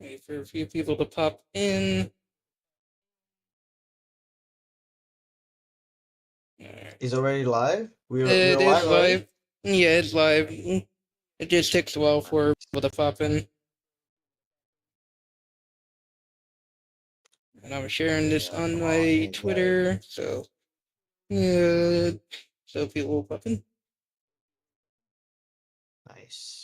Wait for a few people to pop in. Alright. Is already live? We're It is live already? live. Yeah, it's live. It just takes a while for people to pop in. And I'm sharing this Yeah, on come on, my invite. Twitter, so yeah, so people will pop in. Nice.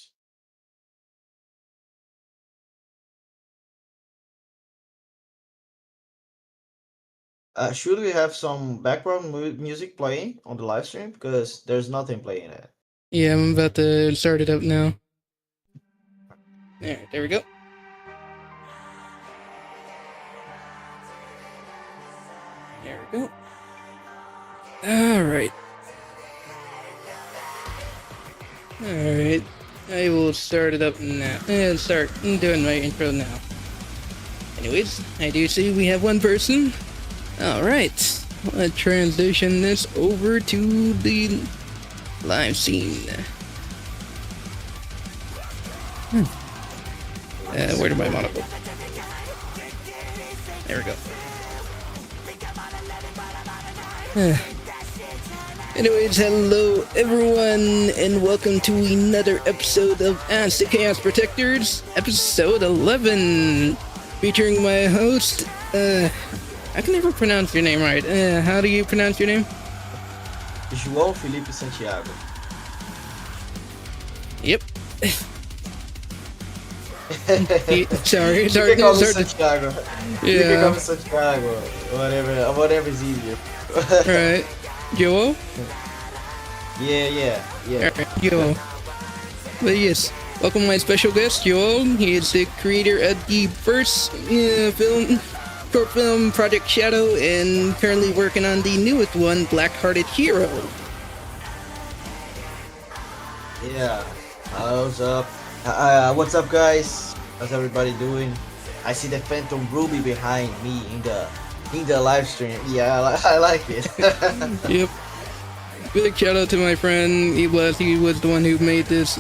Should we have some background music playing on the live stream? Because there's nothing playing it. Yeah, I'm about to start it up now. Alright, there we go. There we go. Alright. Alright. I will start it up now. And start doing my intro now. Anyways, I do see we have one person. Alright. Let's transition this over to the live scene. Where did my monocle? There we go. Anyways, hello everyone, and welcome to another episode of Ask the Chaos Protectors, episode 11, featuring my host, I can never pronounce your name right. How do you pronounce your name? João Felipe Santiago. Yep. Sorry, You can call me Santiago. You can call me Santiago. Whatever is easier. Right. Joel? Yeah. Alright, Joel. But yes, welcome my special guest, Joel. He is the creator of the first short film Project Shadow, and currently working on the newest one, Black-Hearted Hero. Yeah. What's up, guys? How's everybody doing? I see the Phantom Ruby behind me in the live stream. Yeah, I like it. Yep. Big shout out to my friend. He was the one who made this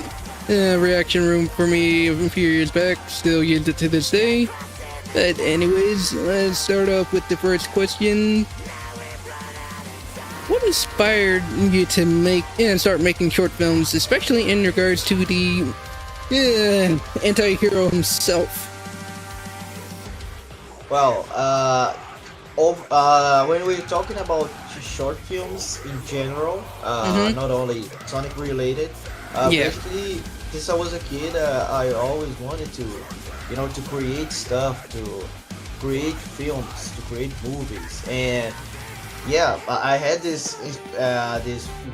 reaction room for me a few years back. Still use it to this day. But anyways, let's start off with the first question. What inspired you to make and start making short films, especially in regards to the anti-hero himself? Well, when we're talking about short films in general, not only Sonic related, basically, since I was a kid, I always wanted to create stuff, to create films, to create movies, and yeah, I had this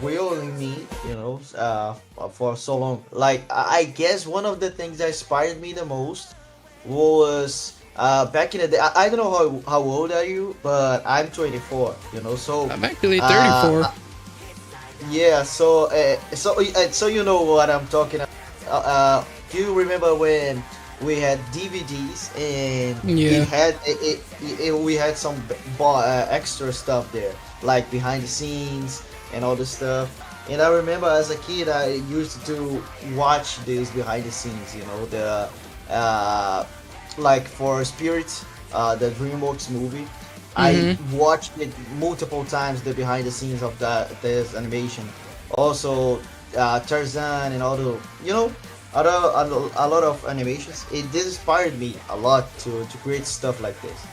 will in me, for so long. Like I guess one of the things that inspired me the most was back in the day. I don't know how old are you, but I'm 24. So I'm actually 34. yeah. So you know what I'm talking about. Do you remember when we had DVDs and we had some extra stuff there, like behind the scenes and all this stuff. And I remember as a kid, I used to watch these behind the scenes. The like for Spirit, the DreamWorks movie. I watched it multiple times, the behind the scenes of this animation. Also, Tarzan and all the a lot of animations. It did inspired me a lot to create stuff like this.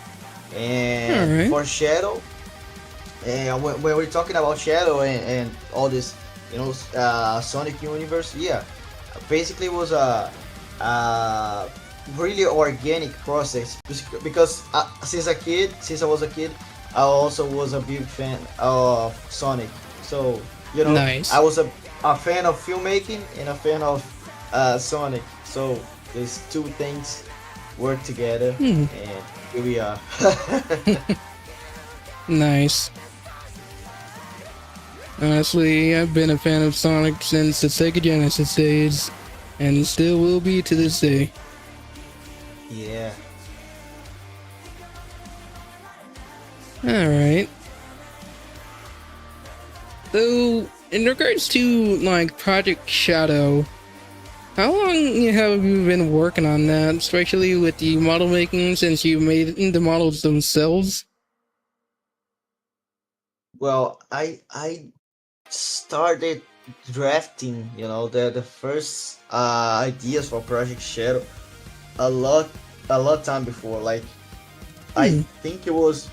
And for Shadow, and when we're talking about Shadow and all this, Sonic universe, yeah, basically it was a really organic process because since I was a kid, I also was a big fan of Sonic. So Nice. I was a fan of filmmaking and a fan of Sonic. So these two things work together, and here we are. Nice. Honestly, I've been a fan of Sonic since the Sega Genesis days, and still will be to this day. Yeah. Alright. So, in regards to, like, Project Shadow, How long have you been working on that, especially with the model making, since you made the models themselves? Well, I started drafting, the first ideas for Project Shadow a lot a lot time before. Like I Hmm. think it was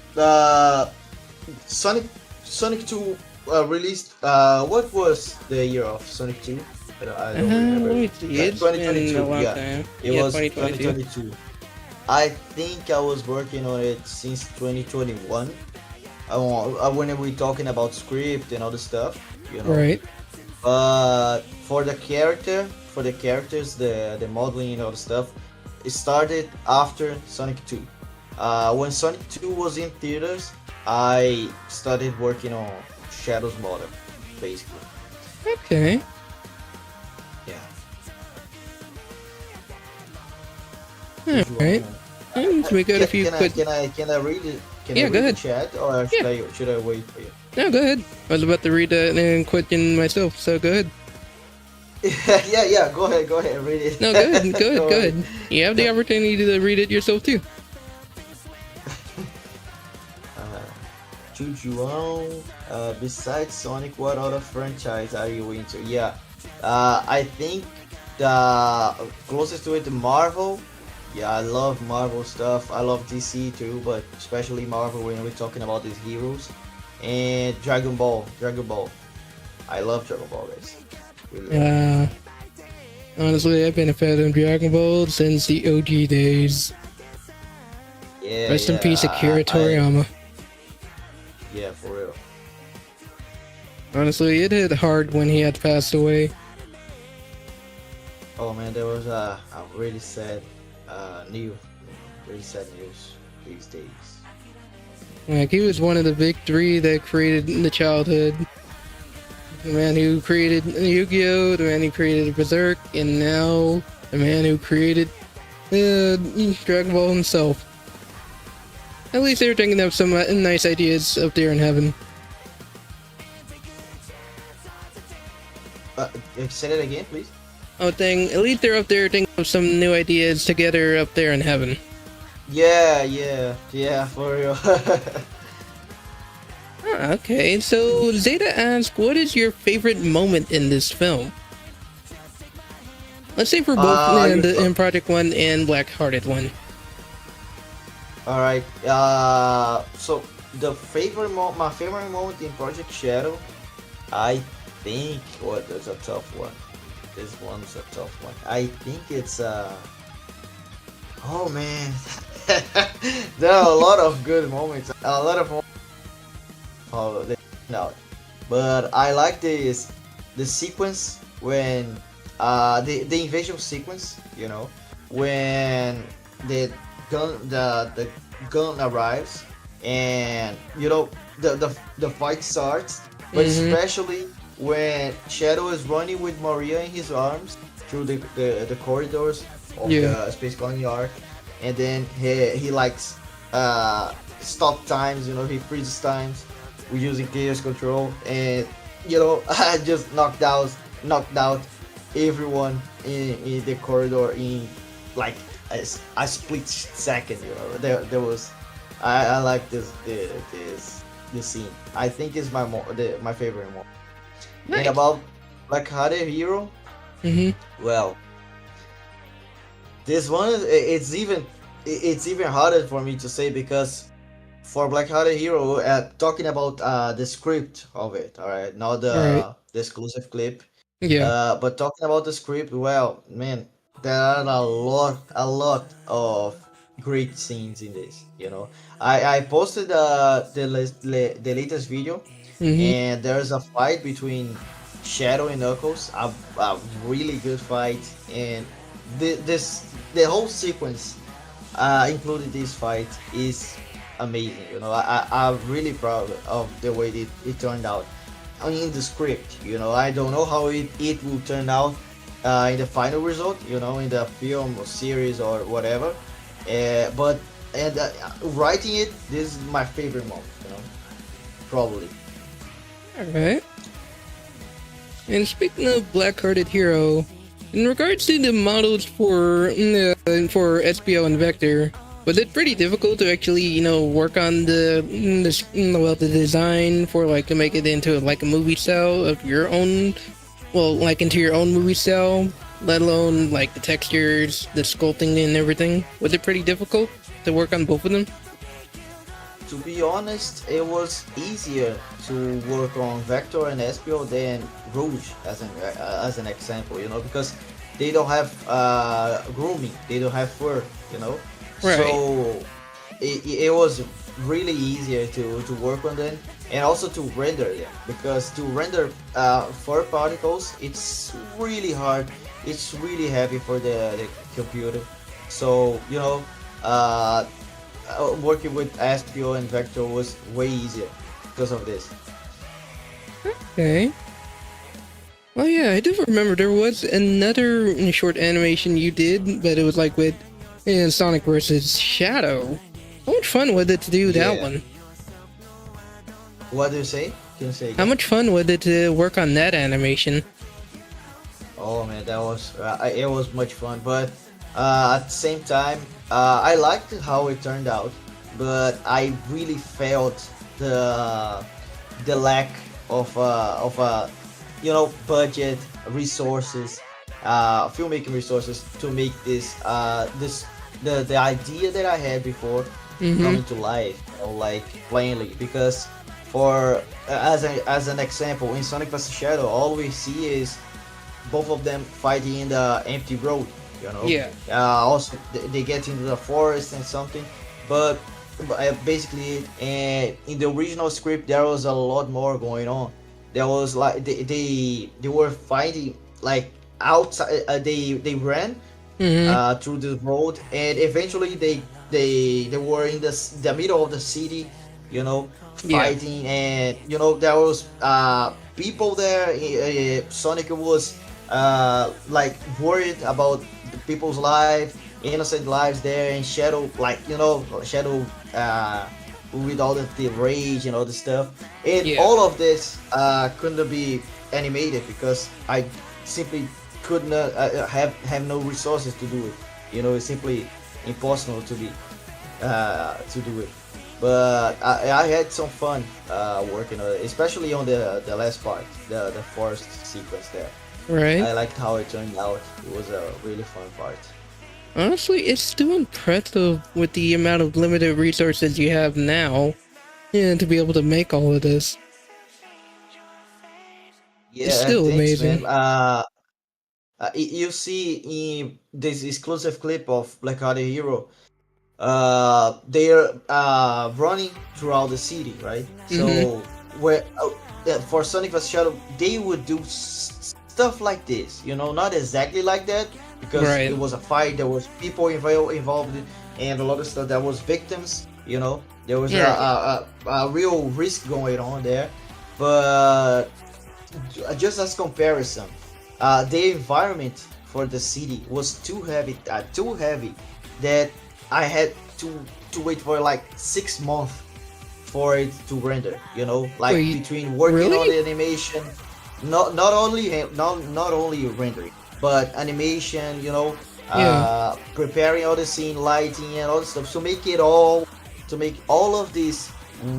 Sonic Sonic 2 released. What was the year of Sonic 2? I don't Let remember. me see. It's been a 2022. long Yeah, time. it Yeah, was 2022. 2022. I think I was working on it since 2021. When we talking about script and all the stuff. Right. But for the characters, the modeling and all the stuff, it started after Sonic 2. When Sonic 2 was in theaters, I started working on Shadow's model, basically. Okay. Yeah. All Did you right. We got a few quick. can I read it? Can I Yeah, go read the ahead. chat, or Yeah. should I wait for you? No, go ahead. I was about to read that and question myself, so go ahead. Yeah. Go ahead, read No, go ahead. it. Go ahead. Don't Go worry. ahead. You have the opportunity to read it yourself too. Uh, Jujuan, besides Sonic, what other franchise are you into? Yeah, I think the closest to it, Marvel. Yeah, I love Marvel stuff. I love DC too, but especially Marvel when we're talking about these heroes. And Dragon Ball. Dragon Ball. I love Dragon Ball, guys. Really love. Uh, Honestly, I've been a fan of Dragon Ball since the OG days. Yeah, Rest in peace, yeah. Akira Toriyama. Yeah, for real. Honestly, it hit hard when he had passed away. Oh man, there was a really sad news. Really sad news these days. Like, he was one of the big three that created the childhood. The man who created Yu-Gi-Oh!, the man who created Berserk, and now the man who created Dragon Ball himself. At least they're thinking of some nice ideas up there in heaven. Say that again, please. Oh, thing. At least they're up there thinking of some new ideas together up there in heaven. Yeah, for real. Ah, okay, so Zeta asks, what is your favorite moment in this film? Let's say for both in Project 1 and Black-Hearted 1. All right. So my favorite moment in Project Shadow, I think. What is a tough one? This one's a tough one. I think it's Oh man, there are a lot of good moments. A lot of moments. Oh, no, but I like the sequence when the invasion sequence. When the the gun arrives, and the fight starts. But Mm-hmm. especially when Shadow is running with Maria in his arms through the corridors of Yeah. the Space Colony arc, and then he likes stop times. He freezes times. We're using chaos control, and I just knocked out everyone in the corridor in like a split second. There was I like this scene. I think it's my favorite one. And Nice. about Black-Hearted Hero, Mm-hmm. well, this one it's even harder for me to say, because for Black-Hearted Hero, talking about the script of it, all right, not Alright. the exclusive clip, Yeah. but talking about the script, well, man, there are a lot of great scenes in this. I posted the latest video, Mm-hmm. and there's a fight between Shadow and Knuckles, a really good fight, and the whole sequence, including this fight, is amazing. I'm really proud of the way it turned out. I mean, in the script, I don't know how it will turn out in the final result, in the film or series or whatever. But and writing it, this is my favorite moment, probably. Alright. And speaking of Black-Hearted Hero, In regards to the models for SPO and Vector, was it pretty difficult to actually, work on the design for like to make it into like a movie style of your own, well, like into your own movie style, let alone like the textures, the sculpting, and everything? Was it pretty difficult to work on both of them? To be honest, it was easier to work on Vector and SPO than Rouge as an example, because they don't have grooming, they don't have fur. Right. So it was really easier to work on them and also to render them, because to render fur particles, it's really hard, it's really heavy for the computer. So uh, working with SPO and Vector was way easier because of this. Okay. Well, yeah, I do remember there was another short animation you did, but it was like with Sonic versus Shadow. How much fun was it to do that Yeah. one? What do you say? Can you say How again? much fun was it to work on that animation? Oh man, that was it was much fun, but at the same time, I liked how it turned out, but I really felt the lack of budget, resources, filmmaking resources to make this the idea that I had before Mm-hmm. coming to life, like plainly, because for as an example, in Sonic vs Shadow, all we see is both of them fighting in the empty road. Yeah. Also, they get into the forest and something, but basically, in the original script, there was a lot more going on. There was like they were fighting like outside. They ran Mm-hmm. through the road, and eventually they were in the middle of the city, Yeah. fighting, and there was people there. Sonic was like worried about the people's life, innocent lives there, and Shadow, like Shadow with all the rage and all the stuff, and Yeah. all of this couldn't be animated because I simply could not have no resources to do it. It's simply impossible to do it. But I had some fun working on it, especially on the last part, the forest sequence there. Right. I liked how it turned out. It was a really fun part. Honestly, it's still impressive with the amount of limited resources you have now, to be able to make all of this. It's Yeah, still thanks, man. amazing. You see in this exclusive clip of Black Hearted Hero, they're running throughout the city, right? Mm-hmm. So where for Sonic vs Shadow, they would do stuff like this, not exactly like that, because it Right. was a fight, there was people involved, and a lot of stuff, there was victims, there was Right. a real risk going on there. But just as comparison, the environment for the city was too heavy that I had to wait for like 6 months for it to render. Like Wait, between working on really? the animation, not only rendering, but animation. Yeah. Preparing all the scene, lighting, and all the stuff. To make all of this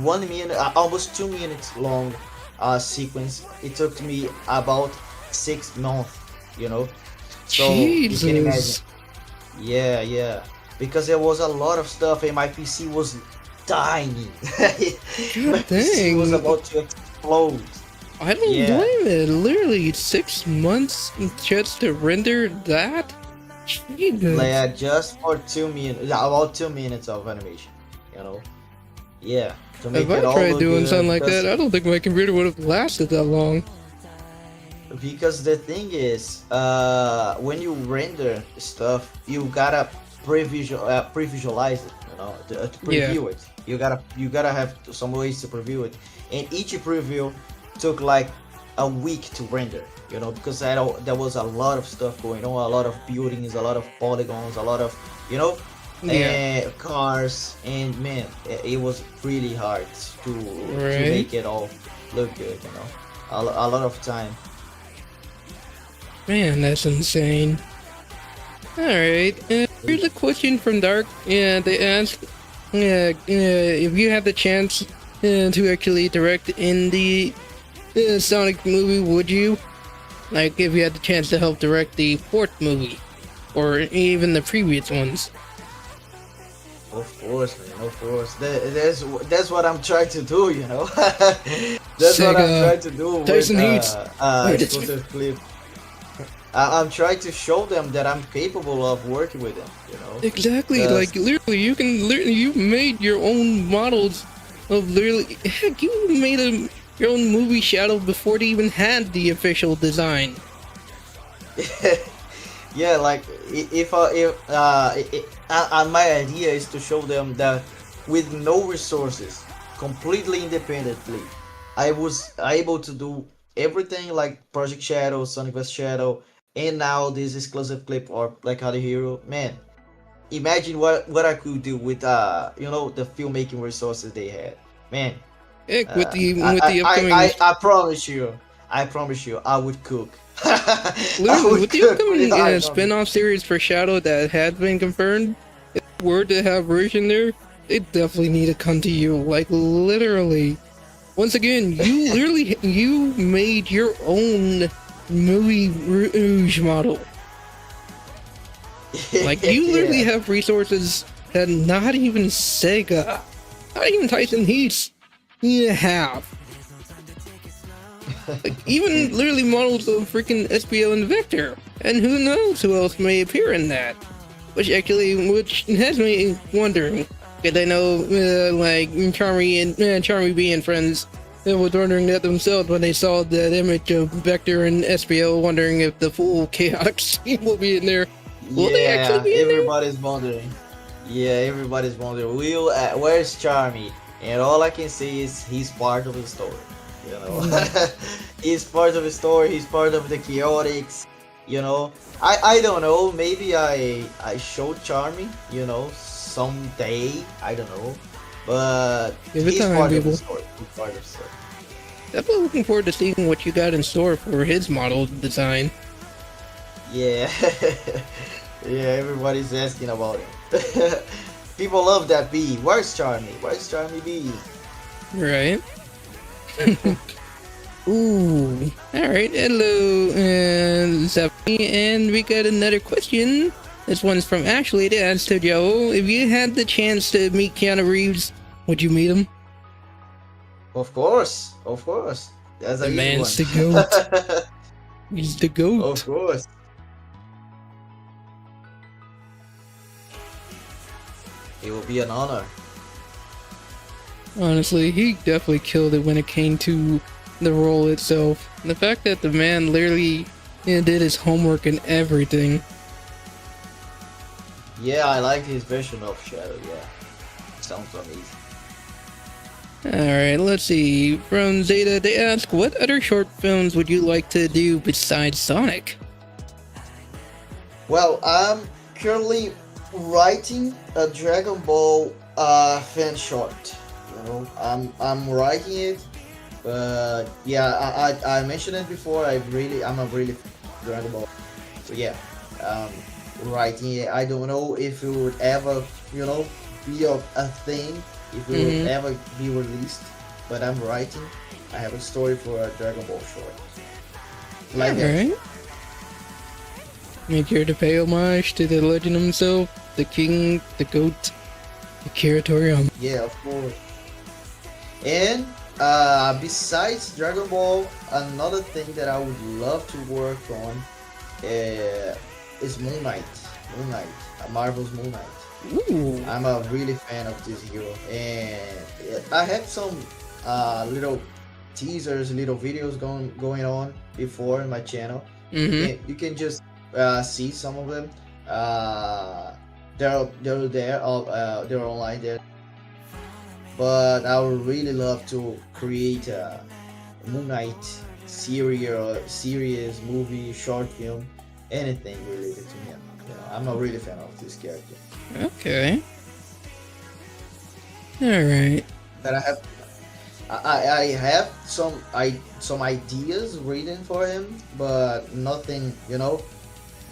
1 minute, almost 2 minutes long sequence, it took me about 6 months. You know, so you can imagine. Jesus. Yeah, yeah. Because there was a lot of stuff and my PC was dying. My God PC was dang. about to explode. I don't Yeah. blame it. Literally 6 months just to render that? Jesus. Like just for 2 minutes, about 2 minutes of animation. You know? Yeah. To If make I it all tried look doing good, something like that, I don't think my computer would have lasted that long. because the thing is, when you render stuff, you gotta pre-visualize it, to Yeah. preview it. You gotta have some ways to preview it, and each preview took like a week to render, because there was a lot of stuff going on, a lot of buildings, a lot of polygons, a lot of, Yeah. cars, and man, it was really hard to Right? make it all look good, a lot of time. Man, that's insane. Alright, here's a question from Dark. Yeah, they ask, if you had the chance to actually direct in the Sonic movie, would you? Like, if you had the chance to help direct the fourth movie, or even the previous ones. Of course, man. Of course. That's what I'm trying to do. You know. That's what I'm Sega, trying to do with Tyson Heats. exclusive clip. I'm trying to show them that I'm capable of working with them. You know. Exactly, 'Cause- like literally, you made your own models of literally. Heck, you made your own movie shadow before they even had the official design. yeah, like my idea is to show them that with no resources, completely independently, I was able to do everything like Project Shadow, Sonic Vs Shadow, and now this exclusive clip or Black Hot Hero. Man, imagine what I could do with the filmmaking resources they had. Man, Heck, with I, the I, upcoming I, I promise you, I would cook. I literally would with the cook pretty upcoming hard on it. spin-off series for Shadow that has been confirmed, if they were to have version there, they definitely need to come to you. Like literally. Once again, you literally you made your own movie Rouge model. Like you literally yeah. have resources that not even Sega, not even Tyson Heats, have. Like even literally models of freaking SPO and Vector, and who knows who else may appear in that. Which has me wondering. Because I know, like Charmy and Charmy B and friends, they were wondering that themselves when they saw that image of Vector and SPO, wondering if the full chaotic scene will be in there. Will they actually Yeah, be in there? everybody's wondering. Yeah, everybody's wondering. Where's Charmy? And all I can say is he's part of the story. You know, he's part of the story. He's part of the chaotics. You know, I don't know. Maybe I showed Charmy. You know, someday. I don't know, but Give it he's time, part of the people. story. He's part of the story. Definitely looking forward to seeing what you got in store for his model design. Yeah, yeah. Everybody's asking about it. People love that bee. Where's Charmy? Where's Charmy bee? Right. Ooh. Alright, hello, Stephanie, and we got another question. This one's from Ashley to ask to Joe. If you had the chance to meet Keanu Reeves, would you meet him? Of course, of course. That's a The easy man's the one. goat. He's the goat. Of course. It will be an honor. Honestly, he definitely killed it when it came to the role itself. The fact that the man literally did his homework and everything. Yeah, I like his version of Shadow, yeah. Sounds amazing. Alright, let's see. From Zeta, they ask, what other short films would you like to do besides Sonic? Well, I'm currently writing a Dragon Ball fan short. You know, I'm writing it, but yeah, I mentioned it before. I'm a really fan of Dragon Ball. So yeah, writing it. I don't know if it would ever, be a thing. If it would ever be released, but I'm writing. I have a story for a Dragon Ball short. Like that. Alright. Make sure to pay homage to the legend himself, the king, the goat, Akira Toriyama. Yeah, of course. And besides Dragon Ball, another thing that I would love to work on is Moon Knight. Moon Knight, Marvel's Moon Knight. Ooh. I'm a really fan of this hero, and I had some little teasers, little videos going on before in my channel. Mm-hmm. You can just see some of them. They're there, they're online there. But I would really love to create a Moon Knight series, movie, short film, anything related to him. I'm a really fan of this character. Okay. Alright. But I have some ideas written for him, but nothing, Yeah.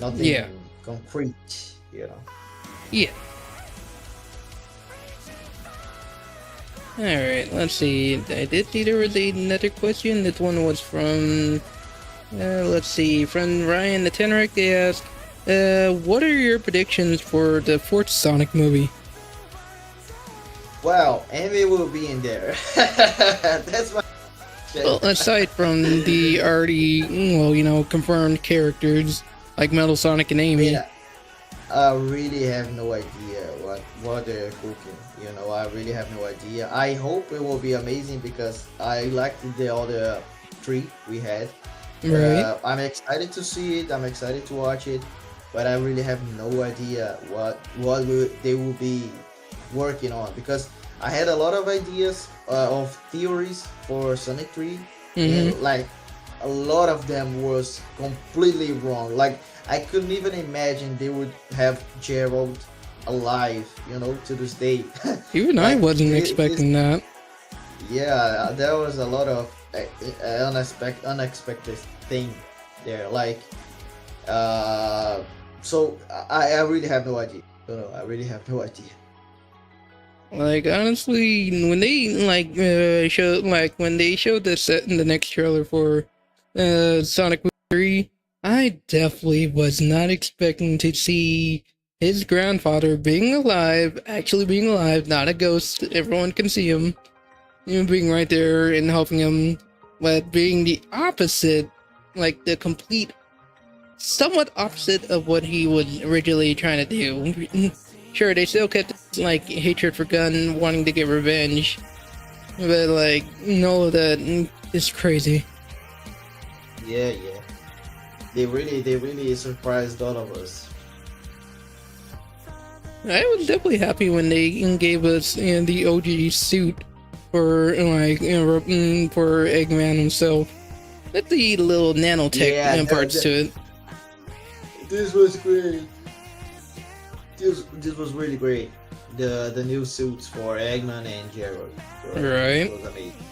nothing concrete, Yeah. Alright, let's see. I did see there was another question. This one was from, let's see, from Ryan the Teneric. They asked, what are your predictions for the fourth Sonic movie? Well, Amy will be in there. That's my. Well, aside from the already, well, confirmed characters like Metal Sonic and Amy. Yeah, I really have no idea what they're cooking. I really have no idea. I hope it will be amazing because I liked the other three we had. Right. I'm excited to see it. I'm excited to watch it, but I really have no idea they will be working on because I had a lot of ideas of theories for Sonic 3, and like a lot of them was completely wrong. Like I couldn't even imagine they would have Gerald alive, to this day. Even Like, I wasn't expecting that. Yeah, there was a lot of unexpected thing there. Like, so I really have no idea. I really have no idea. Like honestly, when they when they showed the set in the next trailer for Sonic 3, I definitely was not expecting to see his grandfather actually being alive, not a ghost. Everyone can see him, being right there and helping him, but being the opposite, like the complete, somewhat opposite of what he was originally trying to do. Sure, they still kept like hatred for Gun, wanting to get revenge, but like no, that is crazy. Yeah. They really surprised all of us. I was definitely happy when they gave us the OG suit for for Eggman himself. With the little nanotech parts to it. This was great. This was really great. The new suits for Eggman and Gerald. Right. It was amazing.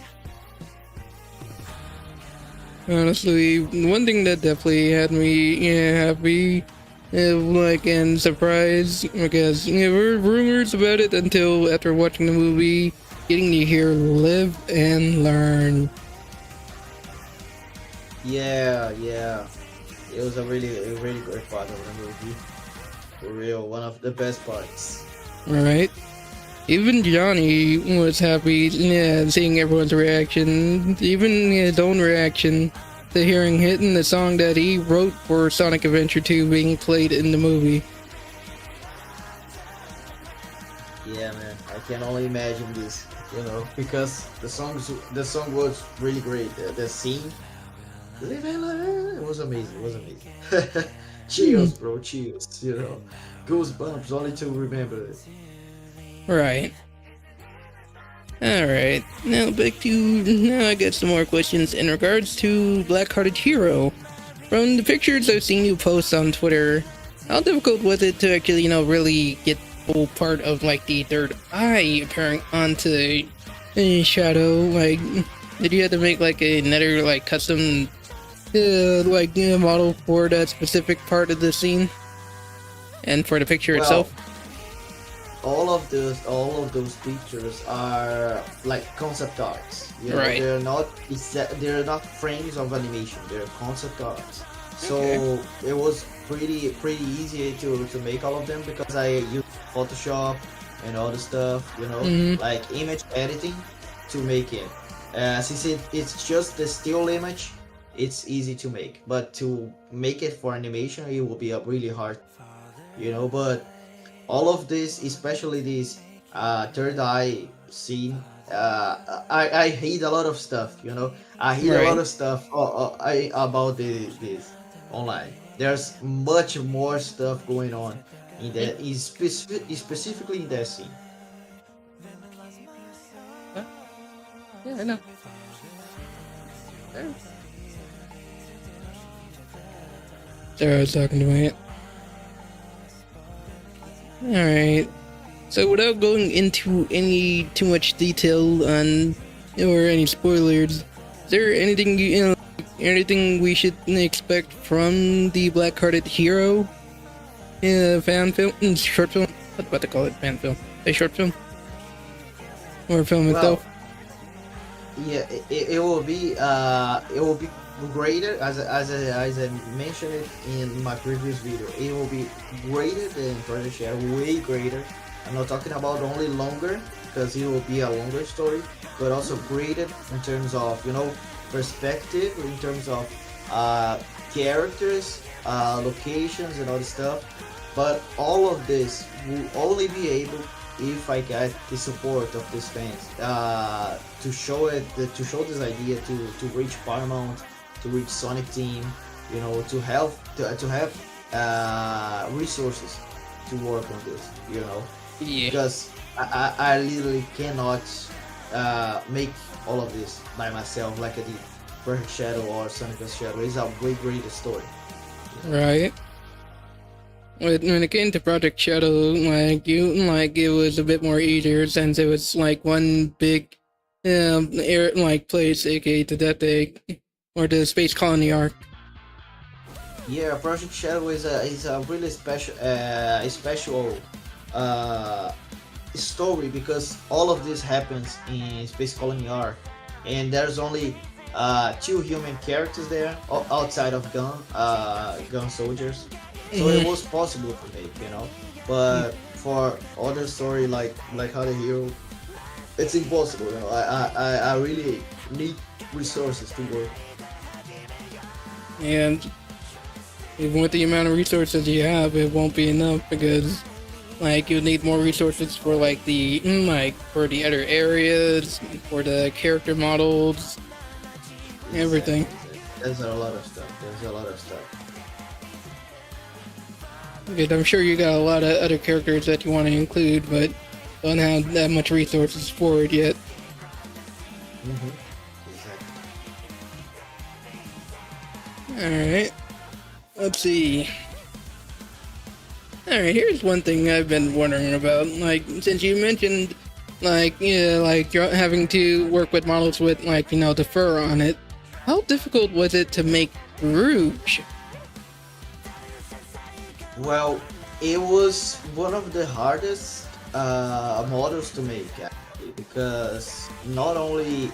Honestly, one thing that definitely had me happy, and surprised, because there were rumors about it until after watching the movie, getting to hear Live and Learn. Yeah. It was a really great part of the movie. For real, one of the best parts. Right? Even Johnny was happy seeing everyone's reaction, even his own reaction to hearing hitting the song that he wrote for Sonic Adventure 2 being played in the movie. Yeah, man, I can only imagine this, because the song was really great. The scene, it was amazing. Chills, bro, chills. Goosebumps only to remember it. Right. Alright, now I got some more questions in regards to Black-Hearted Hero. From the pictures I've seen you post on Twitter, how difficult was it to actually, really get the whole part of, like, the third eye appearing onto Shadow? Like, did you have to make, like, another, like, custom, model for that specific part of the scene? And for the picture itself? All of those pictures are like concept arts. Right. They're not frames of animation. They're concept arts. So it was pretty easy to make all of them because I used Photoshop and all the stuff. Like image editing to make it. Since it's just the still image, it's easy to make. But to make it for animation, it will be really hard. But all of this, especially this third eye scene, I hate a lot of stuff. I hate a lot of stuff about this online. There's much more stuff going on in that, specifically in that scene. Yeah, I know. Sorry, I was talking to my aunt. Alright, so without going into too much detail on or any spoilers, is there anything anything we should expect from the Black-Hearted Hero fan film, short film? What about to call it? Fan film? A short film or film Well, itself? yeah, it will be greater as I mentioned it in my previous video. It will be greater than Project Shadow, way greater. I'm not talking about only longer because it will be a longer story, but also greater in terms of perspective, in terms of characters, locations, and all this stuff. But all of this will only be able if I get the support of these fans to show this idea to reach Paramount, to reach Sonic Team, to have resources to work on this, Yeah. because I literally cannot make all of this by myself like I did Perfect Shadow or Sonic vs. Shadow. It's a way greater story. Right. When it came to Project Shadow, it was a bit more easier since it was like one big, place, aka the Death Egg, or the Space Colony arc. Yeah, Project Shadow is a really special uh, story because all of this happens in Space Colony R, and there's only two human characters there outside of gun soldiers, so it was possible to make. But for other story like How the Hero, it's impossible. I really need resources to work. And even with the amount of resources you have, it won't be enough because, you'll need more resources for for the other areas, for the character models, everything. Exactly. There's a lot of stuff. Because I'm sure you got a lot of other characters that you want to include, but don't have that much resources for it yet. Exactly. Alright. Let's see. Alright, here's one thing I've been wondering about. Since you mentioned, having to work with models with, the fur on it, how difficult was it to make Rouge? Well, it was one of the hardest models to make actually, because not only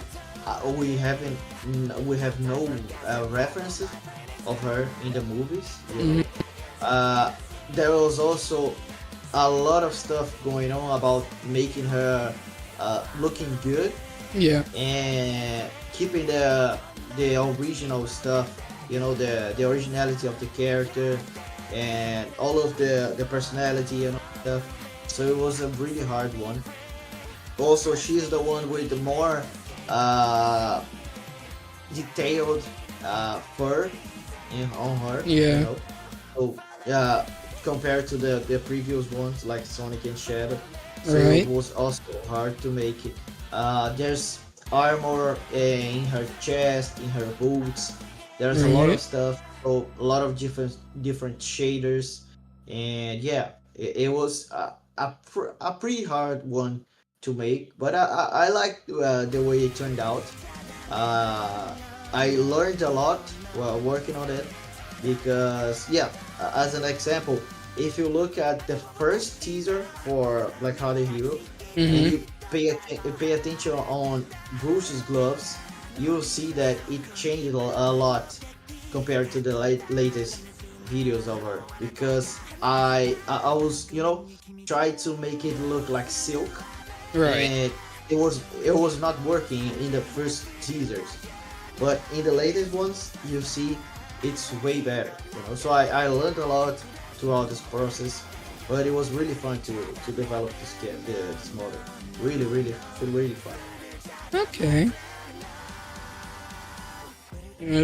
we have no references of her in the movies. There was also a lot of stuff going on about making her looking good. Yeah. And keeping the original stuff, the originality of the character and all of the personality and stuff. So it was a really hard one. Also, she's the one with the more detailed fur on her. Yeah. So compared to the previous ones like Sonic and Shadow, so Right. it was also hard to make it. There's armor in her chest, in her boots. There's a lot of stuff. So a lot of different shaders, and yeah, it was a pretty hard one to make. But I like the way it turned out. I learned a lot while working on it because as an example, if you look at the first teaser for Black Hearted Hero, and you pay attention on Bruce's gloves, you'll see that it changed a lot compared to the latest videos of her, because I was trying to make it look like silk, Right. and it was not working in the first teasers, but in the latest ones you see it's way better. So I learned a lot throughout this process, but it was really fun to develop this model. Really fun. Okay.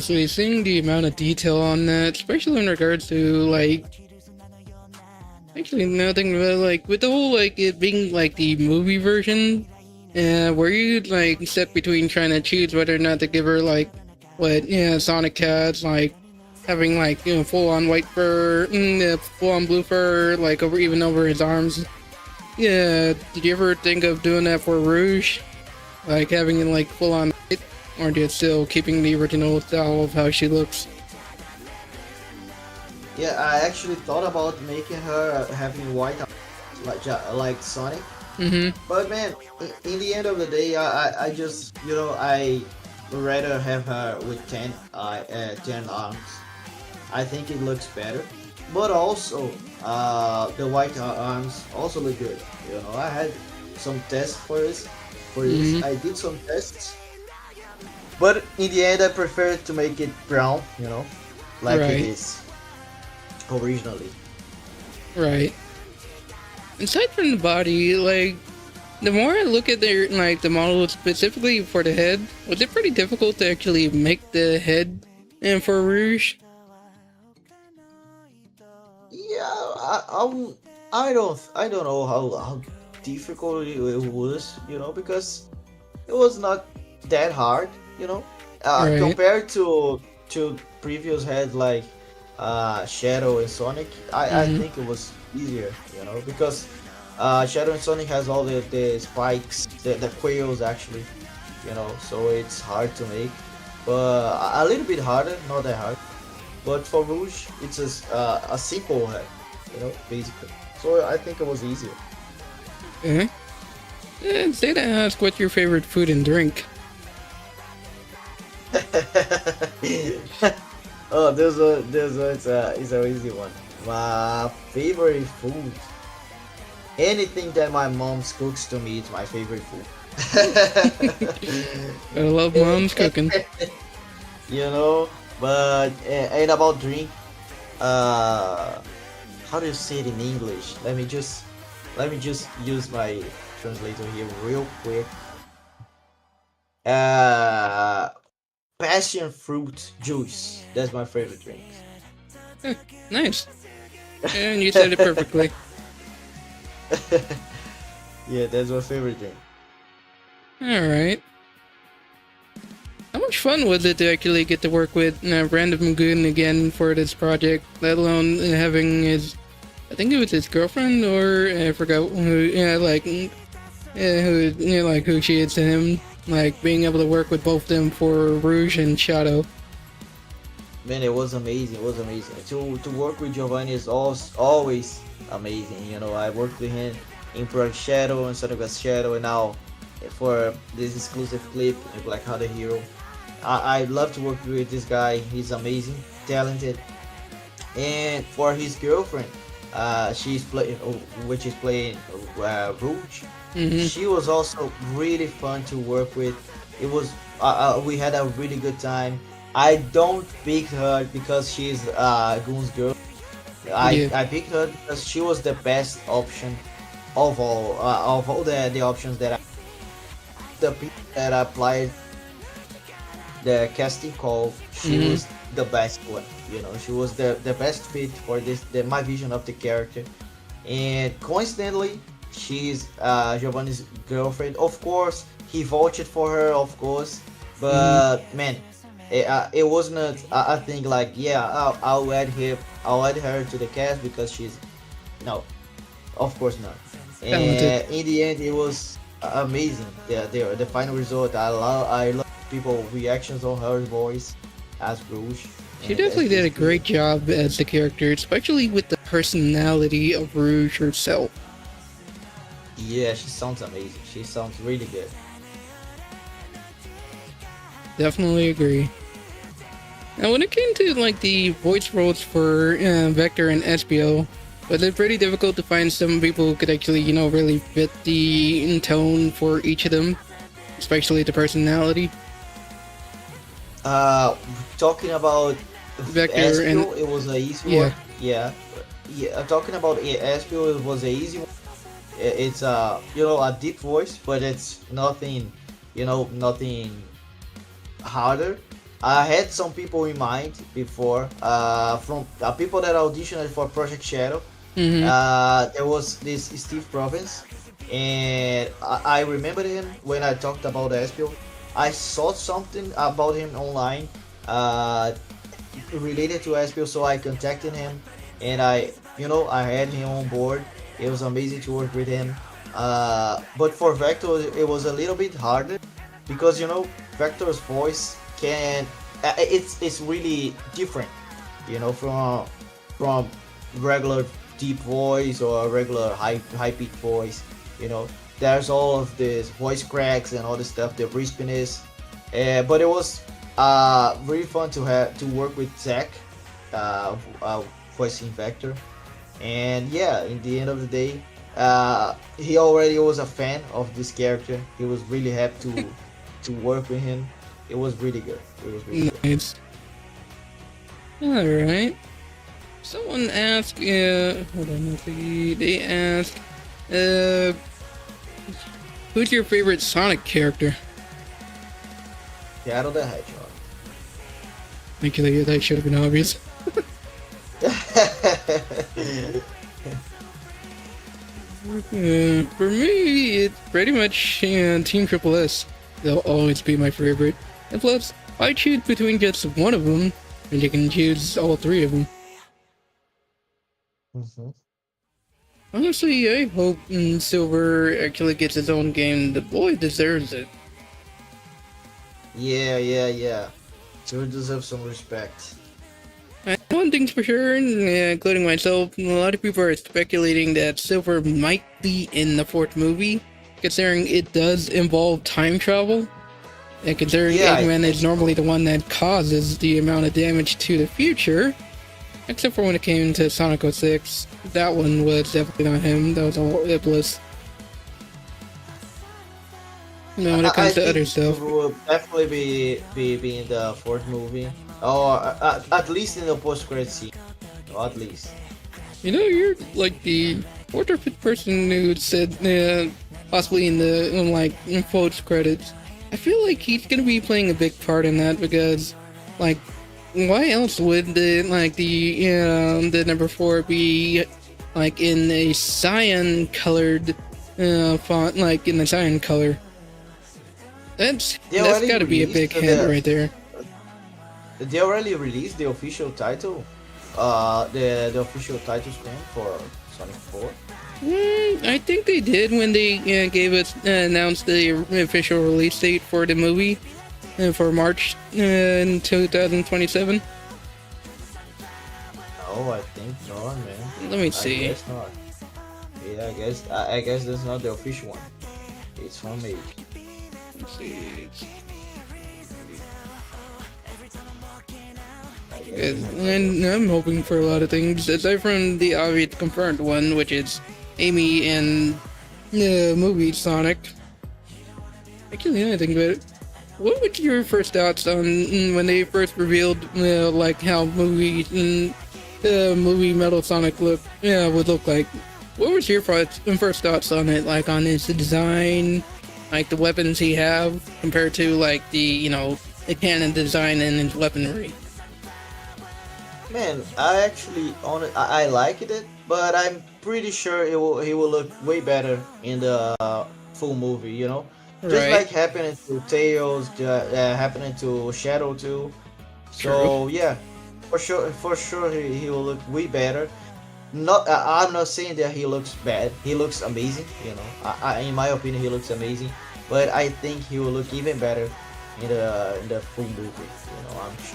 So seeing the amount of detail on that, especially in regards to actually nothing but with the whole it being the movie version, were you set between trying to choose whether or not to give her Sonic cats having full on white fur, full on blue fur over his arms? Yeah, did you ever think of doing that for Rouge? Like having it like full on white, or just still keeping the original style of how she looks? Yeah, I actually thought about making her having white eyes, like Sonic. Mm-hmm. But man, in the end of the day, I just I would rather have her with 10 arms. I think it looks better. But also, the white arms also look good. I had some tests for this. For this, Mm-hmm. I did some tests, but in the end, I prefer to make it brown. Like it Right. is originally. Right. Aside from the body, like the more I look at their like the model specifically for the head, was it pretty difficult to actually make the head and for Rouge? Yeah, I don't know how difficult it was, because it was not that hard, Right. compared to previous heads like Shadow and Sonic. I Mm-hmm. think it was easier, because Shadow and Sonic has all the spikes, the quails actually, so it's hard to make, but a little bit harder, not that hard. But for Rouge, it's a simple head, basically. So I think it was easier. Uh-huh. Say to ask what's your favorite food and drink? Oh, it's a easy one. My favorite food. Anything that my mom cooks to me is my favorite food. I love mom's cooking. you know, but and about drink, uh, how do you say it in English? Let me just use my translator here real quick. Uh, Passion fruit juice. That's my favorite drink. Eh, nice. And you said it perfectly. Yeah, that's my favorite drink. Alright. How much fun was it to actually get to work with Random Goon again for this project, let alone having his, I think it was his girlfriend, or I forgot who, who, like who she is to him, like being able to work with both of them for Rouge and Shadow. Man, it was amazing. It was amazing. To work with Giovanni is always amazing. I worked with him in Project Shadow and Sonic West Shadow, and now for this exclusive clip in Black Hunter Hero. I love to work with this guy. He's amazing, talented, and for his girlfriend, which is playing Rouge. Mm-hmm. She was also really fun to work with. It was we had a really good time. I don't pick her because she's Goon's girl. I Yeah. I picked her because she was the best option of all the options the people that applied the casting call. She Mm-hmm. was the best one. She was the best fit for my vision of the character. And coincidentally, she's Giovanni's girlfriend. Of course, he voted for her, of course, Mm-hmm. but man, it wasn't. I think like yeah, I'll add her to the cast because she's no, of course not. Talented. And in the end, it was amazing. The final result. I love people reactions on her voice as Rouge, She and that's definitely did a basically it. great job as the character, especially with the personality of Rouge herself. Yeah, she sounds amazing. She sounds really good. Definitely agree. Now, when it came to like the voice roles for Vector and Espio, was it pretty difficult to find some people who could actually, really fit the tone for each of them, especially the personality? Uh, Talking about Vector and Espio, it was a easy yeah, one. Yeah, yeah. Talking about Espio, it was a easy one. It's a deep voice, but it's nothing, nothing harder. I had some people in mind before, from people that auditioned for Project Shadow. mm-hmm, There was this Steve Province, and I remembered him when I talked about Espio. I saw something about him online, uh, related to Espio, so I contacted him, and I had him on board. It was amazing to work with him. But for Vector, it was a little bit harder because Vector's voice can it's really different, from regular deep voice or regular high pitch voice. There's all of this voice cracks and all this stuff, the crispiness. But it was really fun to work with Zach, voicing Vector. And yeah, in the end of the day, he already was a fan of this character. He was really happy to work with him. It was really good. It was really good. Nice. Alright. Someone asked, hold on, let's see. They asked, who's your favorite Sonic character? Shadow the Hedgehog. Actually, that should have been obvious. For me, it's pretty much Team Triple S. They'll always be my favorite. And plus, I choose between just one of them, and you can choose all three of them. Mm-hmm. Honestly, I hope Silver actually gets his own game. The boy deserves it. Yeah. Silver deserves some respect. One thing's for sure, including myself, a lot of people are speculating that Silver might be in the fourth movie, considering it does involve time travel, and considering Eggman is normally the one that causes the amount of damage to the future, except for when it came to Sonic 06. That one was definitely not him, that was all Iblis. No, when it comes to other stuff, Silver will definitely be in the fourth movie. Or at least in the post-credit scene. At least. You're like the fourth or fifth person who said possibly in the in post credits. I feel like he's gonna be playing a big part in that because, why else would the number 4 be in a cyan colored font, in the cyan color? That's gotta be a big hint right there. They already released the official title, the official title screen for Sonic 4. I think they did when they announced the official release date for the movie for March in 2027. Oh, I think not, man. Let me see. I guess not. Yeah, I guess that's not the official one. It's from me. Let's see. And I'm hoping for a lot of things, aside from the obvious confirmed one, which is Amy and the movie Sonic. Actually, anything but what was your first thoughts on when they first revealed, how movie Metal Sonic would look like? What was your first thoughts on it, on his design, the weapons he have, compared to the canon design and his weaponry? Man, I liked it, but I'm pretty sure he will look way better in the full movie. Just right. like happening to Tails, happening to Shadow too. So yeah, for sure he will look way better. I'm not saying that he looks bad. He looks amazing. In my opinion, he looks amazing. But I think he will look even better in the full movie.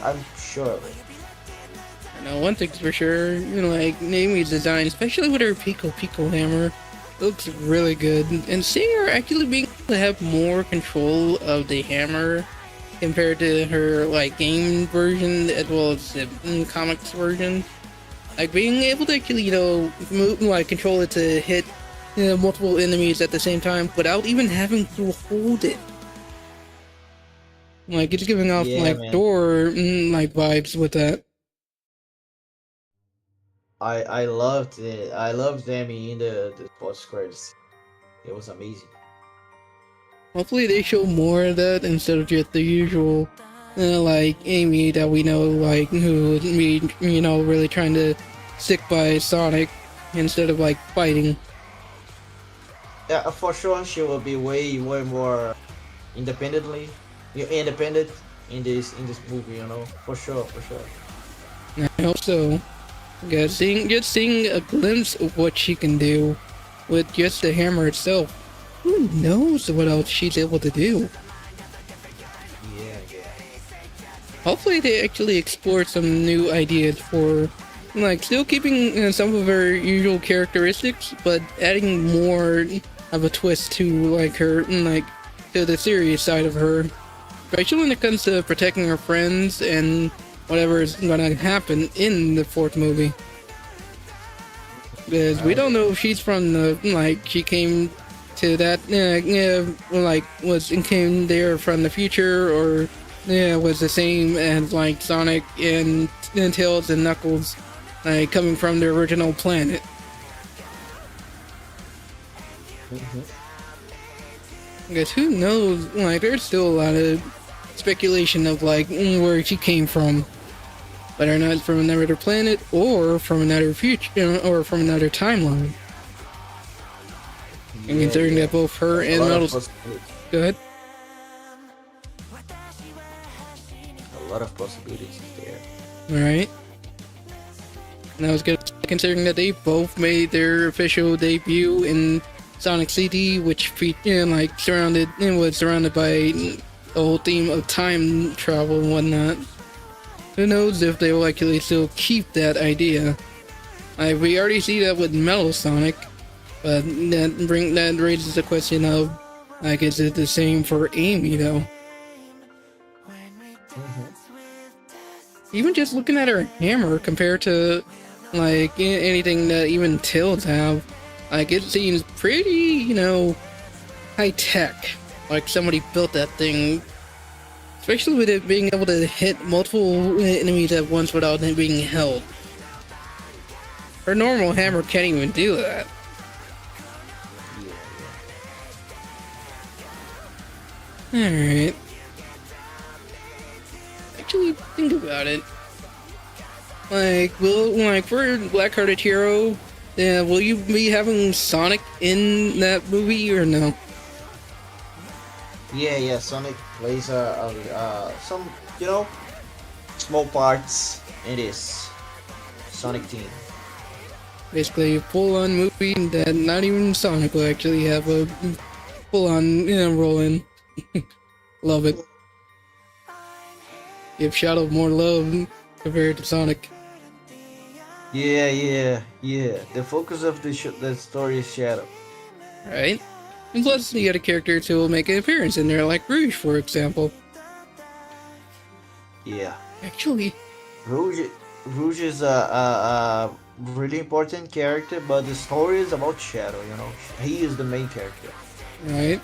I'm sure of it. One thing's for sure, Naomi's design, especially with her Pico hammer, looks really good. And seeing her actually being able to have more control of the hammer compared to her game version as well as the comics version, being able to actually move, control it to hit multiple enemies at the same time without even having to hold it. It's giving off Thor vibes with that. I loved it. I loved Demi in the post credits. It was amazing. Hopefully they show more of that instead of just the usual, Amy that we know, who would be, really trying to stick by Sonic instead of fighting. Yeah, for sure she will be way more independent in this movie. For sure. I hope so. Just seeing a glimpse of what she can do with just the hammer itself. Who knows what else she's able to do? hopefully they actually explore some new ideas for, like, still keeping some of her usual characteristics, but adding more of a twist to, like, her, like, to the serious side of her. Especially when it comes to protecting her friends and whatever is gonna happen in the fourth movie. Because we don't know if she's from the, like, she came to that, came there from the future, or was the same as, like, Sonic and Tails and Knuckles, like, coming from the original planet. Because who knows, like, there's still a lot of speculation of, like, where she came from. Whether or not from another planet, or from another future, or from another timeline. And considering that both her and Metal's... Go ahead. A lot of possibilities there. Alright. And I was good, considering that they both made their official debut in Sonic CD, which was surrounded by the whole theme of time travel and whatnot. Who knows if they will actually still keep that idea. Like, we already see that with Metal Sonic, but that raises the question of, like, is it the same for Amy though? Even just looking at her hammer compared to, like, anything that even Tails have, like, it seems pretty, high tech. Like somebody built that thing. Especially with it being able to hit multiple enemies at once without it being held. Her normal hammer can't even do that. Alright. Actually, think about it. Like, for Black-Hearted Hero, will you be having Sonic in that movie or no? Yeah, Sonic plays some, small parts in this Sonic team. Basically, a full-on movie that not even Sonic will actually have a full-on, role in. Love it. Give Shadow more love compared to Sonic. Yeah. The focus of the story is Shadow. Right? And plus, you got a character who will make an appearance in there, like Rouge, for example. Yeah. Actually, Rouge is a really important character, but the story is about Shadow, He is the main character. Right.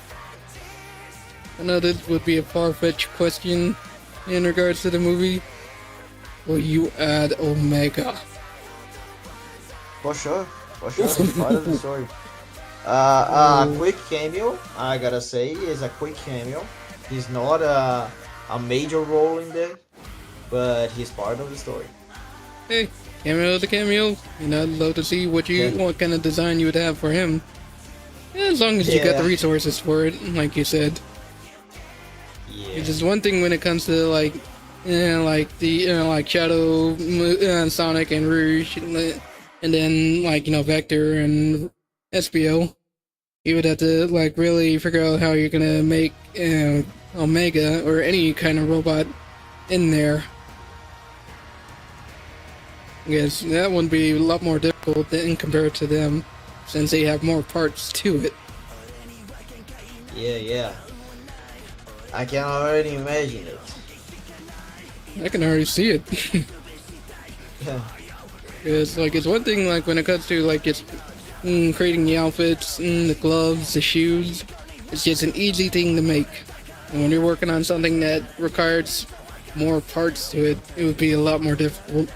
I know this would be a far-fetched question in regards to the movie. Will you add Omega? For sure. It's part of the story. Quick cameo, I gotta say, is a quick cameo. He's not a major role in there, but he's part of the story. Hey, cameo to cameo. I'd love to see what kind of design you would have for him. Yeah, as long as you got the resources for it, like you said. Yeah. It's just one thing when it comes to like Shadow, Sonic, and Rouge, and then Vector and SBO. You would have to really figure out how you're gonna make Omega or any kind of robot in there. I guess that would be a lot more difficult than compared to them, since they have more parts to it. Yeah. I can already imagine it. I can already see it. Yeah. It's one thing when it comes to just creating the outfits, the gloves, the shoes. It's just an easy thing to make. And when you're working on something that requires more parts to it, it would be a lot more difficult.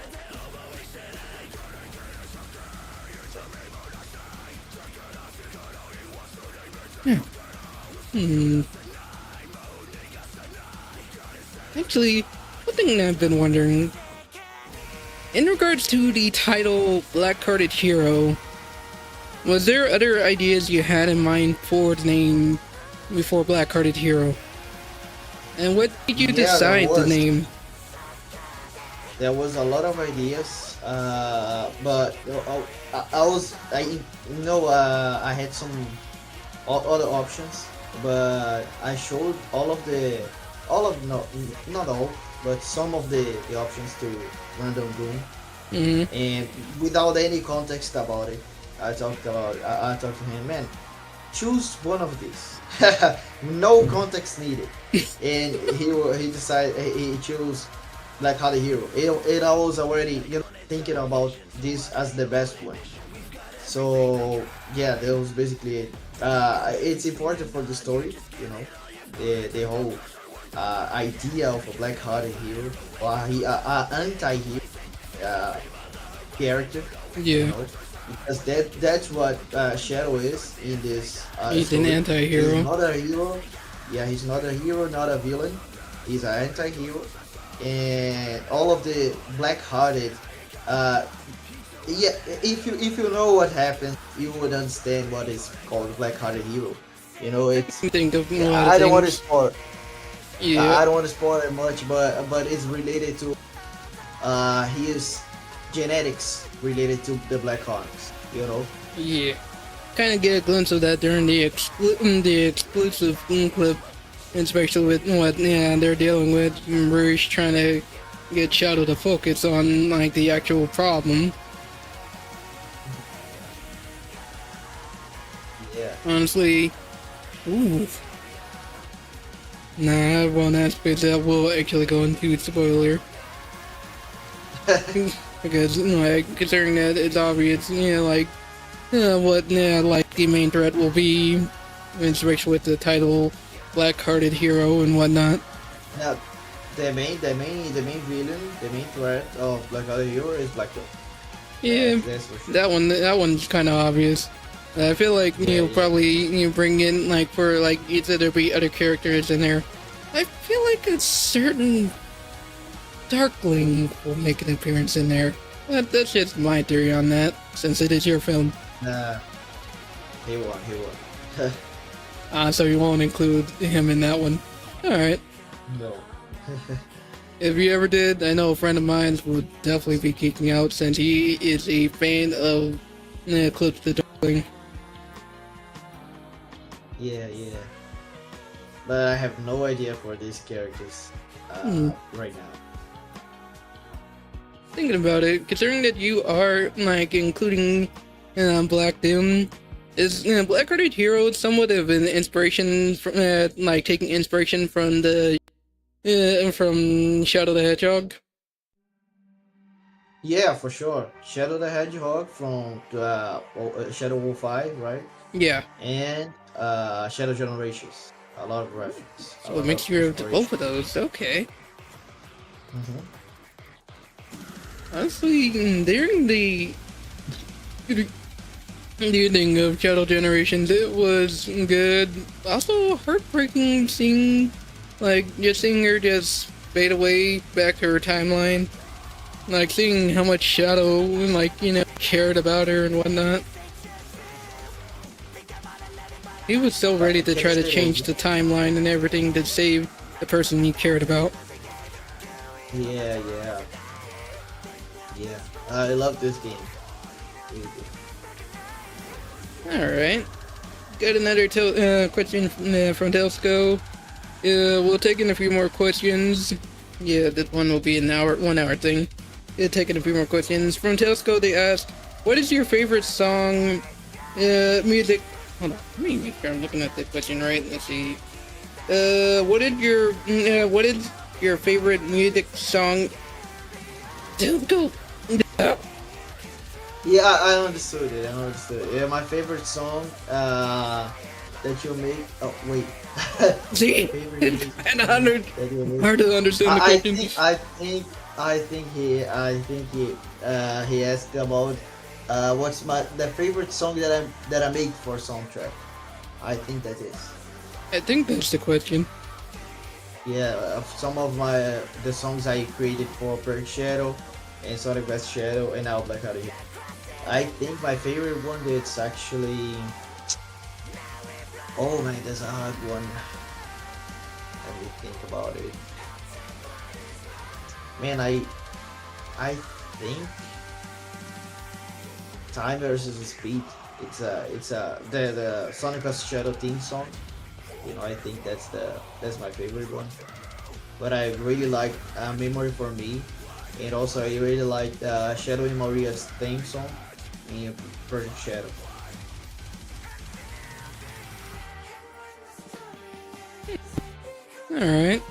Actually, one thing that I've been wondering, in regards to the title Black-Hearted Hero, was there other ideas you had in mind for the name before Black-Hearted Hero? And what did you decide the name? There was a lot of ideas, but I had some other options, but I showed all of the all of no, not all, but some of the options to random doing, Mm-hmm. and without any context about it, I talked to him, man, choose one of these. No context needed, and he decided he chose Black Hearted Hero. I was already thinking about this as the best one. So yeah, that was basically it. It's important for the story, the whole idea of a black-hearted hero or anti-hero uh, character, Yeah. because that's what Shadow is in this He's an story. He's anti-hero. not a hero. Yeah, he's not a hero, not a villain. He's an anti-hero, and all of the black-hearted. Uh, yeah, if you know what happened, you would understand what is called black-hearted hero. It's. Think of a Yeah, lot of I don't want to things. spoil. Yeah. I don't want to spoil it much, but it's related to his genetics related to the Black Hawks. Yeah. Kind of get a glimpse of that during the exclusive clip, especially with what they're dealing with. Rouge trying to get Shadow to focus on like the actual problem. Yeah. Honestly, ooh. Nah, I have one aspect that will actually go into spoiler. Because, considering that it's obvious, what, like, the main threat will be, especially with the title Black-Hearted Hero and whatnot. Now, the main villain, the main threat of Black Hero is Black Dog. Yeah, That's for sure. that one's kind of obvious. I feel like probably bring in for either there be other characters in there. I feel like a certain Darkling will make an appearance in there. But that's just my theory on that, since it is your film. Nah, he won. So you won't include him in that one. All right. No. If you ever did, I know a friend of mine would definitely be kicking out since he is a fan of Eclipse the Darkling. Yeah. But I have no idea for these characters right now. Thinking about it, considering that you are including Black Doom, is Black-Hearted Hero somewhat of an inspiration from taking inspiration from the from Shadow the Hedgehog? Yeah, for sure. Shadow the Hedgehog from Shadow Wolf 5, right? Yeah. And Shadow Generations. A lot of reference. So a mixture of both of those. Okay. Mm-hmm. Honestly, during the ending of Shadow Generations, it was good. Also heartbreaking seeing her just fade away back to her timeline. Seeing how much Shadow cared about her and whatnot. He was so ready to try to change the timeline and everything to save the person he cared about. Yeah. I love this game. Really good. Alright. Got another question from Telsco. We'll take in a few more questions. Yeah, this one will be 1 hour thing. Taking a few more questions. From Telsco, they asked, what is your favorite song, music? Hold on, let me make sure I'm looking at the question right. Let's see. What is your favorite music song? Go. Yeah, I understood it. Yeah, my favorite song that you make. Oh wait. See, it's kind of hard to understand the question. I think he asked about what's the favorite song that I make for soundtrack. I think that is. I think that's the question. Yeah, some of the songs I created for Perfect Shadow and Sonic Best Shadow and now Black Out of Here. I think my favorite one is actually. Oh man, that's a hard one. Let me think about it. Man, I think Time versus Speed. It's the Sonic vs Shadow theme song. I think that's my favorite one. but I really like Memory for Me, and also I really like Shadow in Maria's theme song in Project Shadow. Alright.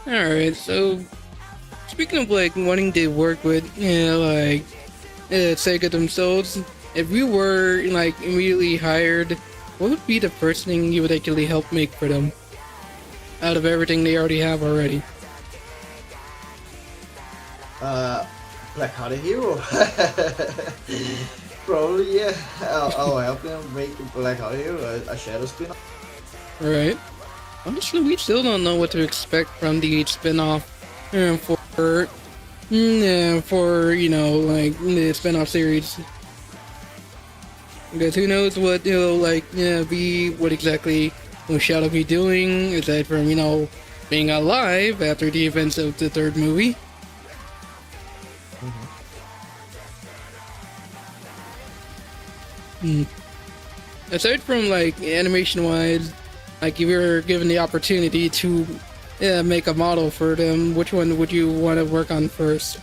Alright, so speaking of like wanting to work with, like Sega themselves, if you were like immediately hired, what would be the first thing you would actually help make for them out of everything they already have already? Black Hearted Hero. Probably, yeah. I'll help them make Black Hearted Hero a Shadow spin-off. Right. Honestly, we still don't know what to expect from the spin-off for like the spin-off series. Because who knows what be what exactly will Shadow be doing aside from being alive after the events of the third movie. Aside from like animation-wise, like if you were given the opportunity to make a model for them, which one would you want to work on first?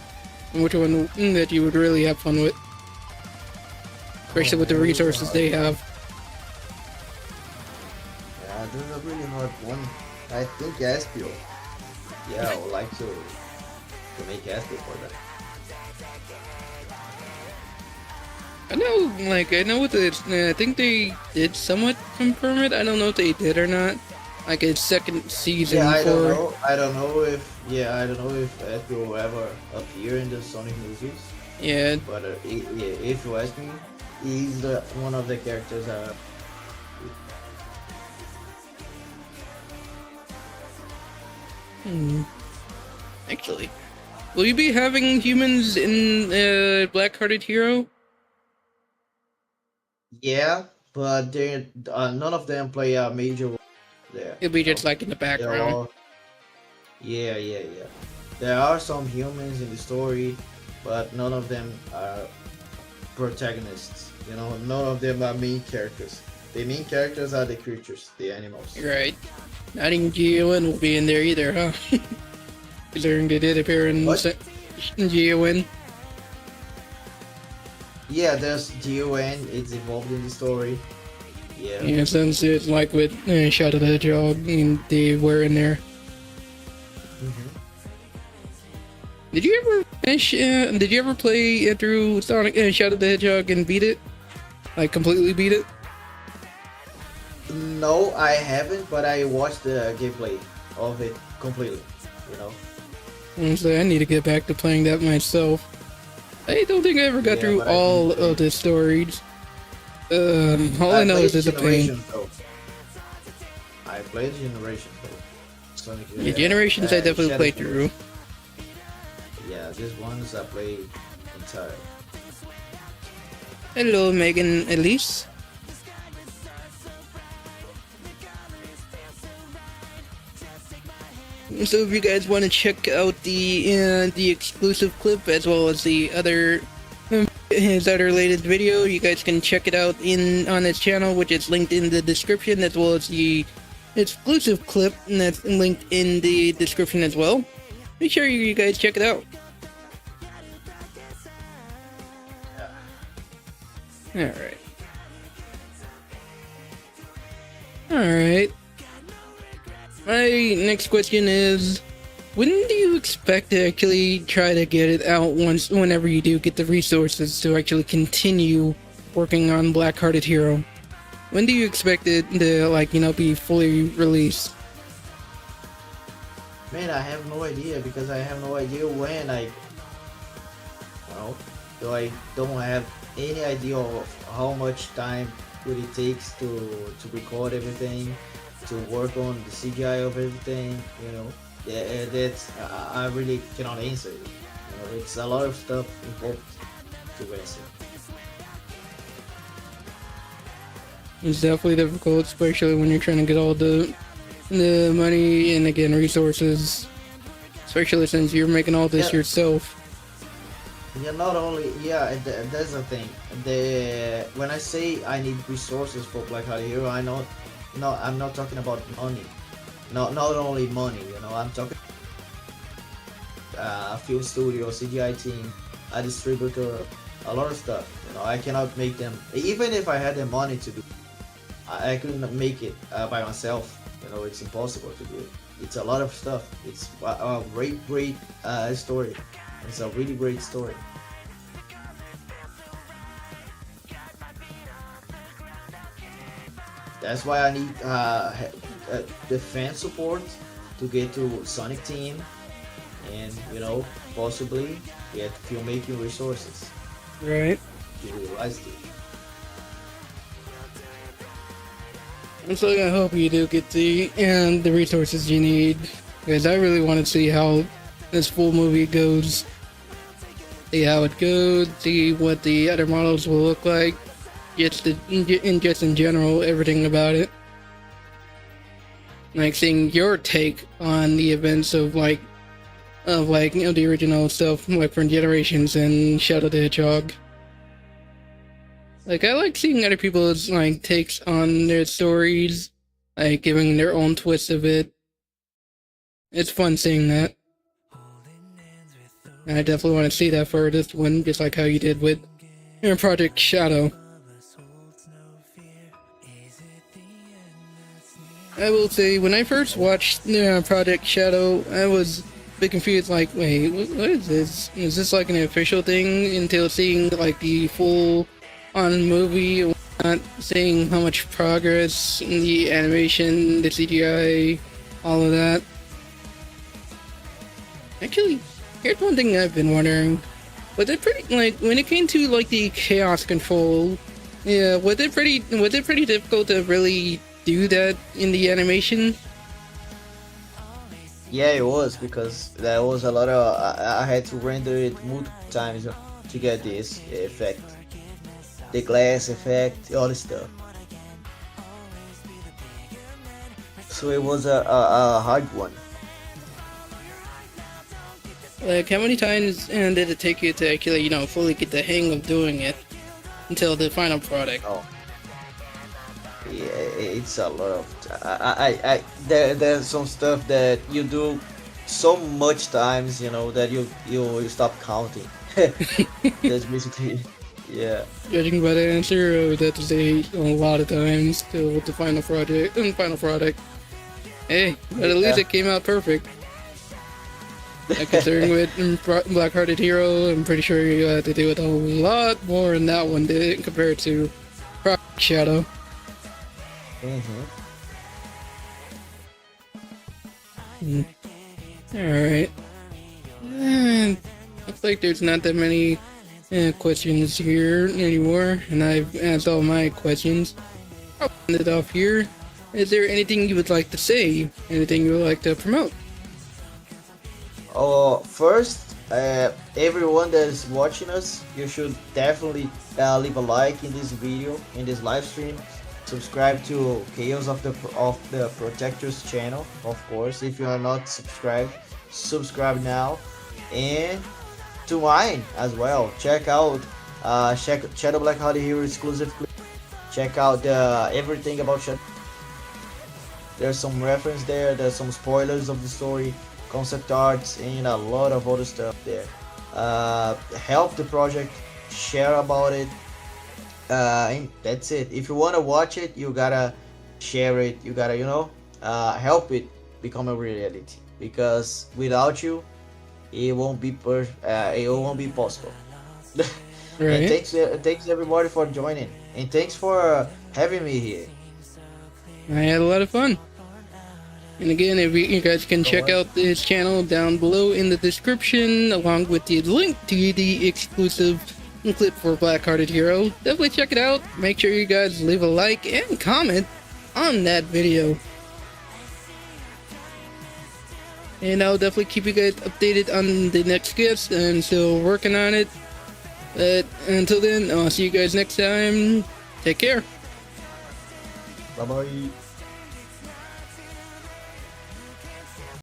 And which one that you would really have fun with? Especially with the resources they have. Yeah, this is a really hard one. I think Aspio. Yeah, I would like to make Aspio for that. I know with the, I think they did somewhat confirm it. I don't know if they did or not. Like a second season. Yeah, I don't know. I don't know if Aspio will ever appear in the Sonic movies. Yeah. But if you ask me, he's one of the characters. Actually, will you be having humans in Black Hearted Hero? Yeah, but they none of them play a major role there. It'll be just like in the background. All, yeah. There are some humans in the story, but none of them are protagonists. None of them are main characters. The main characters are the creatures, the animals. Right. Not even G.O.N. will be in there either, huh? Considering they did appear in G.O.N. Yeah, there's G.O.N. It's involved in the story. Yeah, since it's like with Shadow the Hedgehog, and they were in there. Did you ever finish? Did you ever play through Sonic Shadow the Hedgehog and beat it? Like completely beat it? No, I haven't, but I watched the gameplay of it completely. So I need to get back to playing that myself. I don't think I ever got through all of the stories. All I know is it's a pain. I played Generations though. Sonic, Generations I definitely played through. Yeah, this one's I played entire. Hello, Megan Elise. So if you guys want to check out the exclusive clip as well as the other his other latest video, you guys can check it out on his channel, which is linked in the description, as well as the exclusive clip that's linked in the description as well. Make sure you guys check it out. Alright. My next question is, when do you expect to actually try to get it out whenever you do get the resources to actually continue working on Black Hearted Hero? When do you expect it to, be fully released? Man, I have no idea because I have no idea when I don't have any idea of how much time would it takes to record everything, to work on the CGI of everything. Yeah, that's I really cannot answer it. It's a lot of stuff involved to answer. It's definitely difficult, especially when you're trying to get all the money and again resources, especially since you're making all this yourself. Yeah, not only that's the thing. When I say I need resources for Black Hearted Hero, I'm not talking about money. not only money. I'm talking film studio, CGI team, a distributor, a lot of stuff. I cannot make them. Even if I had the money to do, I couldn't make it by myself. It's impossible to do it. It's a lot of stuff. It's a great story. It's a really great story. That's why I need the fan support to get to Sonic Team, and possibly get filmmaking resources Right. to realize it. And so I hope you do get the resources you need, because I really want to see how this full movie goes. See how it goes, see what the other models will look like, just in general, everything about it. Like seeing your take on the events of the original stuff, like from Generations and Shadow the Hedgehog. Like, I like seeing other people's takes on their stories, giving their own twist of it. It's fun seeing that. And I definitely want to see that for this one, just like how you did with Project Shadow. I will say, when I first watched Project Shadow, I was a bit confused, wait, what is this? Is this an official thing? Until seeing the full on movie, not seeing how much progress in the animation, the CGI, all of that. Actually, here's one thing I've been wondering. Was it pretty, when it came to the chaos control, yeah, was it pretty difficult to really do that in the animation? Yeah, it was, because there was a lot of I had to render it multiple times to get this effect, the glass effect, all this stuff. So it was a hard one. How many times did it take you to actually, fully get the hang of doing it until the final product? Oh, yeah, it's a lot of. There's some stuff that you do so much times, that you stop counting. That's basically, yeah. Judging by the answer, I would have to say a lot of times till the final product. Hey, but at least it came out perfect. Considering with Black-Hearted Hero, I'm pretty sure you had to do with a lot more than that one did compared to Project Shadow. Alright. Looks like there's not that many questions here anymore, and I've asked all my questions. I'll end it off here. Is there anything you would like to say? Anything you would like to promote? First, everyone that is watching us, you should definitely leave a like in this video, in this live stream. Subscribe to Chaos of the Protectors channel, of course. If you are not subscribed, subscribe now, and to mine as well. Check out Shadow Black-Hearted Hero exclusive clip. Check out everything about Shadow. There's some reference there. There's some spoilers of the story, concept arts, and a lot of other stuff there. Help the project, share about it, and that's it. If you want to watch it, you gotta share it, you gotta help it become a reality, because without you it won't be possible. Right. And thanks everybody for joining, and thanks for having me here. I had a lot of fun. And again, if you guys can check out this channel down below in the description, along with the link to the exclusive clip for Black-Hearted Hero. Definitely check it out. Make sure you guys leave a like and comment on that video. And I'll definitely keep you guys updated on the next guest. I'm still working on it. But until then, I'll see you guys next time. Take care. Bye bye.